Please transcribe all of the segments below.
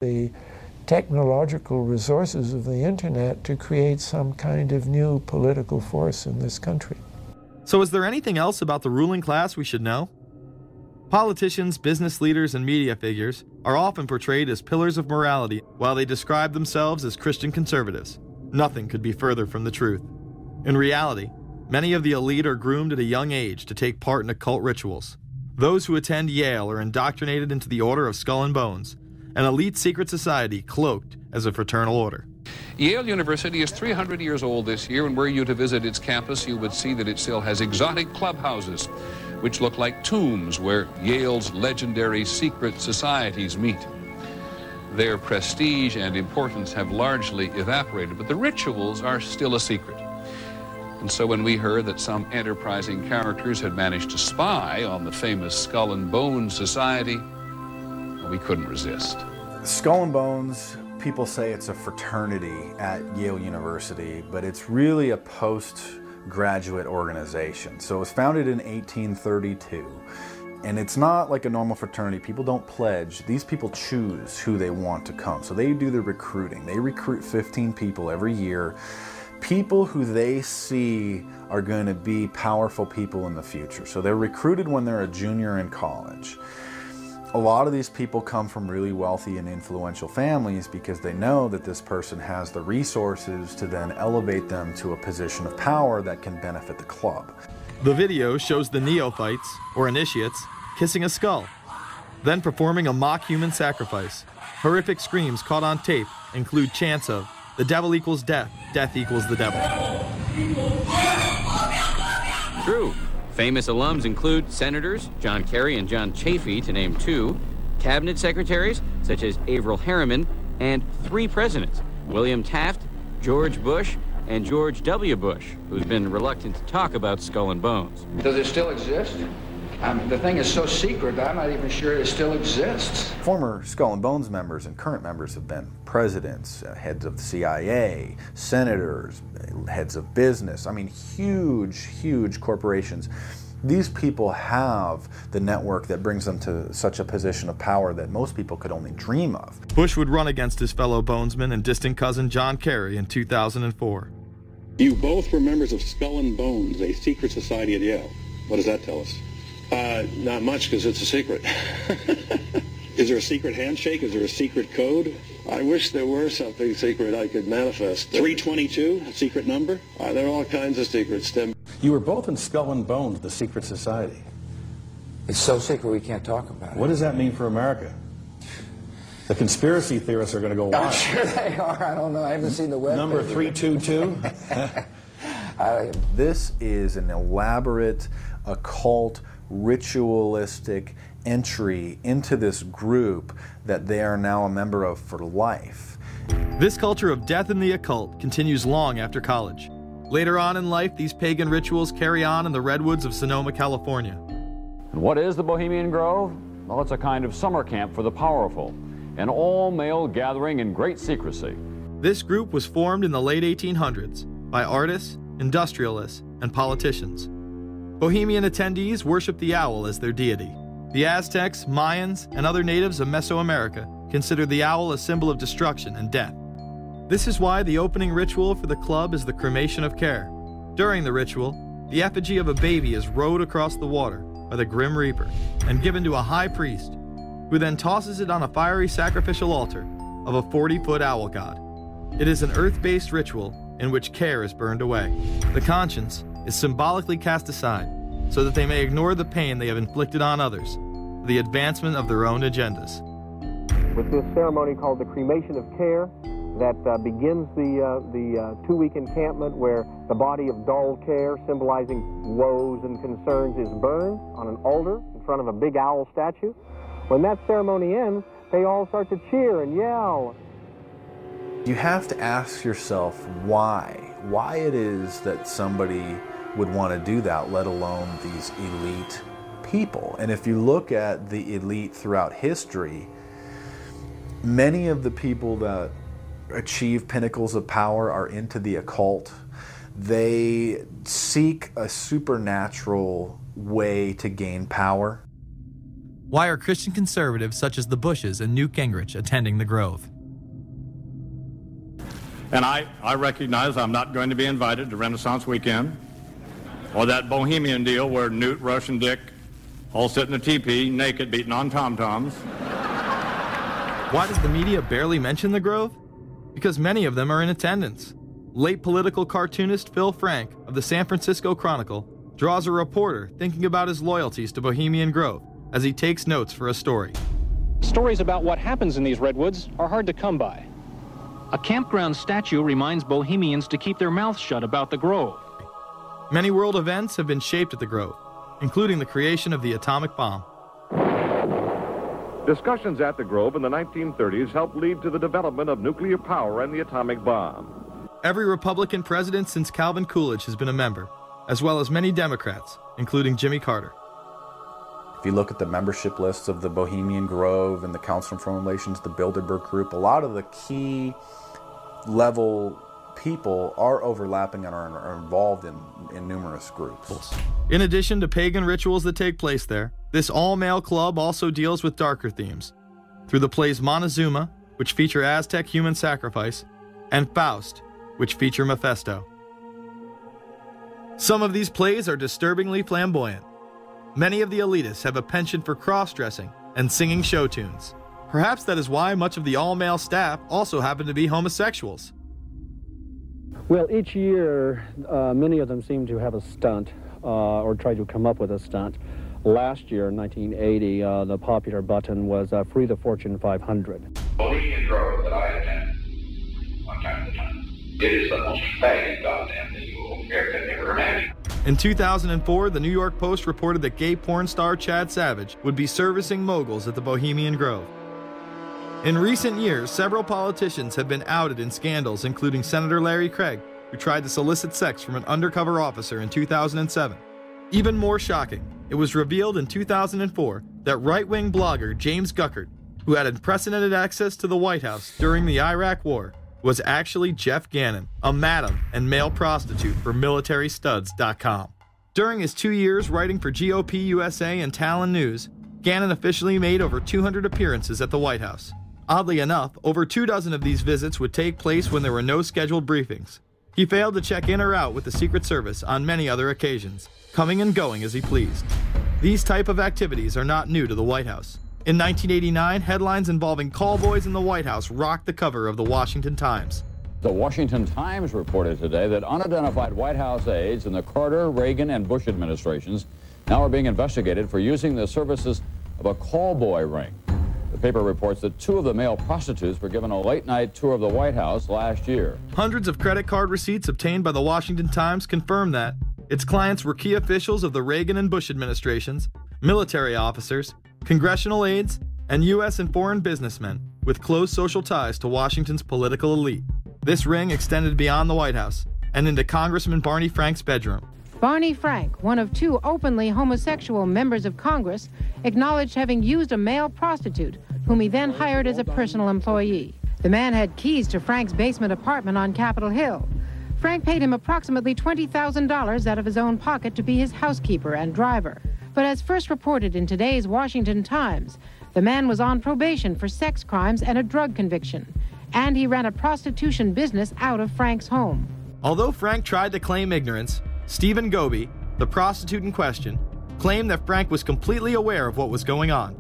the technological resources of the internet to create some kind of new political force in this country. So is there anything else about the ruling class we should know? Politicians, business leaders, and media figures are often portrayed as pillars of morality while they describe themselves as Christian conservatives. Nothing could be further from the truth. In reality, many of the elite are groomed at a young age to take part in occult rituals. Those who attend Yale are indoctrinated into the Order of Skull and Bones, an elite secret society cloaked as a fraternal order. Yale University is 300 years old this year, and were you to visit its campus, you would see that it still has exotic clubhouses, which look like tombs where Yale's legendary secret societies meet. Their prestige and importance have largely evaporated, but the rituals are still a secret. And so when we heard that some enterprising characters had managed to spy on the famous Skull and Bones Society, we couldn't resist. Skull and Bones, people say it's a fraternity at Yale University, but it's really a postgraduate organization. So it was founded in 1832, and it's not like a normal fraternity. People don't pledge. These people choose who they want to come. So they do the recruiting. They recruit 15 people every year, people who they see are going to be powerful people in the future. So they're recruited when they're a junior in college. A lot of these people come from really wealthy and influential families because they know that this person has the resources to then elevate them to a position of power that can benefit the club. The video shows the neophytes, or initiates, kissing a skull, then performing a mock human sacrifice. Horrific screams caught on tape include chants of, "The devil equals death, death equals the devil." True. Famous alums include Senators John Kerry and John Chafee, to name two, cabinet secretaries such as Averell Harriman, and 3 presidents, William Taft, George Bush, and George W. Bush, who's been reluctant to talk about Skull and Bones. Does it still exist? The thing is so secret, I'm not even sure it still exists. Former Skull and Bones members and current members have been presidents, heads of the CIA, senators, heads of business. I mean, huge, huge corporations. These people have the network that brings them to such a position of power that most people could only dream of. Bush would run against his fellow bonesman and distant cousin John Kerry in 2004. You both were members of Skull and Bones, a secret society at Yale. What does that tell us? Not much, because it's a secret. Is there a secret handshake? Is there a secret code? I wish there were something secret I could manifest. 322, a secret number? There are all kinds of secrets, Tim. You were both in Skull and Bones, the secret society. It's so secret we can't talk about it. What does that mean for America? The conspiracy theorists are going to go wild. I'm sure they are. I don't know. I haven't seen the web. Number 322? This is an elaborate, occult, ritualistic entry into this group that they are now a member of for life. This culture of death and the occult continues long after college. Later on in life, these pagan rituals carry on in the redwoods of Sonoma, California. And what is the Bohemian Grove? Well, it's a kind of summer camp for the powerful, an all-male gathering in great secrecy. This group was formed in the late 1800s by artists, industrialists, and politicians. Bohemian attendees worship the owl as their deity. The Aztecs, Mayans, and other natives of Mesoamerica considered the owl a symbol of destruction and death. This is why the opening ritual for the club is the cremation of care. During the ritual, the effigy of a baby is rowed across the water by the Grim Reaper and given to a high priest, who then tosses it on a fiery sacrificial altar of a 40-foot owl god. It is an earth-based ritual in which care is burned away. The conscience is symbolically cast aside so that they may ignore the pain they have inflicted on others for the advancement of their own agendas. With this ceremony called the cremation of care, that begins the 2-week encampment where the body of dull care, symbolizing woes and concerns, is burned on an altar in front of a big owl statue. When that ceremony ends, they all start to cheer and yell. You have to ask yourself why it is that somebody would want to do that, let alone these elite people. And if you look at the elite throughout history, many of the people that achieve pinnacles of power are into the occult. They seek a supernatural way to gain power. Why are Christian conservatives such as the Bushes and Newt Gingrich attending the Grove? And I recognize I'm not going to be invited to Renaissance Weekend or that Bohemian deal where Newt, Rush, and Dick all sit in a teepee naked beating on tom-toms. Why does the media barely mention the Grove? Because many of them are in attendance. Late political cartoonist Phil Frank of the San Francisco Chronicle draws a reporter thinking about his loyalties to Bohemian Grove as he takes notes for a story. Stories about what happens in these redwoods are hard to come by. A campground statue reminds Bohemians to keep their mouths shut about the Grove. Many world events have been shaped at the Grove, including the creation of the atomic bomb. Discussions at the Grove in the 1930s helped lead to the development of nuclear power and the atomic bomb. Every Republican president since Calvin Coolidge has been a member, as well as many Democrats, including Jimmy Carter. If you look at the membership lists of the Bohemian Grove and the Council on Foreign Relations, the Bilderberg Group, a lot of the key level people are overlapping and are involved in numerous groups. In addition to pagan rituals that take place there, this all-male club also deals with darker themes through the plays Montezuma, which feature Aztec human sacrifice, and Faust, which feature Mephisto. Some of these plays are disturbingly flamboyant. Many of the elitists have a penchant for cross-dressing and singing show tunes. Perhaps that is why much of the all-male staff also happen to be homosexuals. Well, each year, many of them seem to have a stunt or try to come up with a stunt. Last year, in 1980, the popular button was Free the Fortune 500. Bohemian Grove that I attend one time at a time. It is the most faggot goddamn thing you will ever imagine. In 2004, the New York Post reported that gay porn star Chad Savage would be servicing moguls at the Bohemian Grove. In recent years, several politicians have been outed in scandals, including Senator Larry Craig, who tried to solicit sex from an undercover officer in 2007. Even more shocking, it was revealed in 2004 that right-wing blogger James Guckert, who had unprecedented access to the White House during the Iraq War, was actually Jeff Gannon, a madam and male prostitute for MilitaryStuds.com. During his 2 years writing for GOP USA and Talon News, Gannon officially made over 200 appearances at the White House. Oddly enough, over 24 of these visits would take place when there were no scheduled briefings. He failed to check in or out with the Secret Service on many other occasions, coming and going as he pleased. These type of activities are not new to the White House. In 1989, headlines involving callboys in the White House rocked the cover of the Washington Times. The Washington Times reported today that unidentified White House aides in the Carter, Reagan, and Bush administrations now are being investigated for using the services of a callboy ring. The paper reports that 2 of the male prostitutes were given a late-night tour of the White House last year. Hundreds of credit card receipts obtained by the Washington Times confirm that its clients were key officials of the Reagan and Bush administrations, military officers, congressional aides, and U.S. and foreign businessmen with close social ties to Washington's political elite. This ring extended beyond the White House and into Congressman Barney Frank's bedroom. Barney Frank, one of 2 openly homosexual members of Congress, acknowledged having used a male prostitute, whom he then hired as a personal employee. The man had keys to Frank's basement apartment on Capitol Hill. Frank paid him approximately $20,000 out of his own pocket to be his housekeeper and driver. But as first reported in today's Washington Times, the man was on probation for sex crimes and a drug conviction, and he ran a prostitution business out of Frank's home. Although Frank tried to claim ignorance, Stephen Goby, the prostitute in question, claimed that Frank was completely aware of what was going on,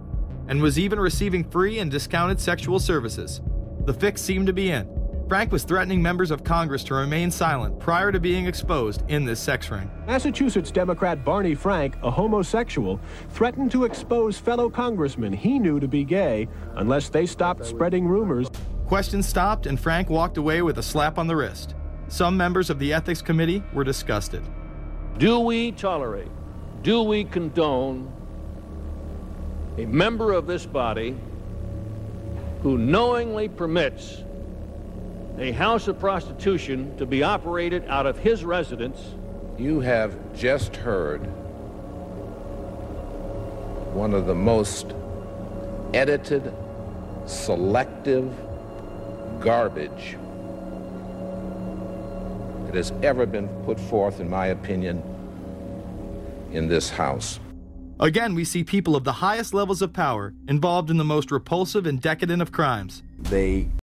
and was even receiving free and discounted sexual services. The fix seemed to be in. Frank was threatening members of Congress to remain silent prior to being exposed in this sex ring. Massachusetts Democrat Barney Frank, a homosexual, threatened to expose fellow congressmen he knew to be gay unless they stopped spreading rumors. Questions stopped and Frank walked away with a slap on the wrist. Some members of the Ethics Committee were disgusted. Do we tolerate, do we condone a member of this body who knowingly permits a house of prostitution to be operated out of his residence? You have just heard one of the most edited, selective garbage that has ever been put forth, in my opinion, in this House. Again, we see people of the highest levels of power involved in the most repulsive and decadent of crimes. They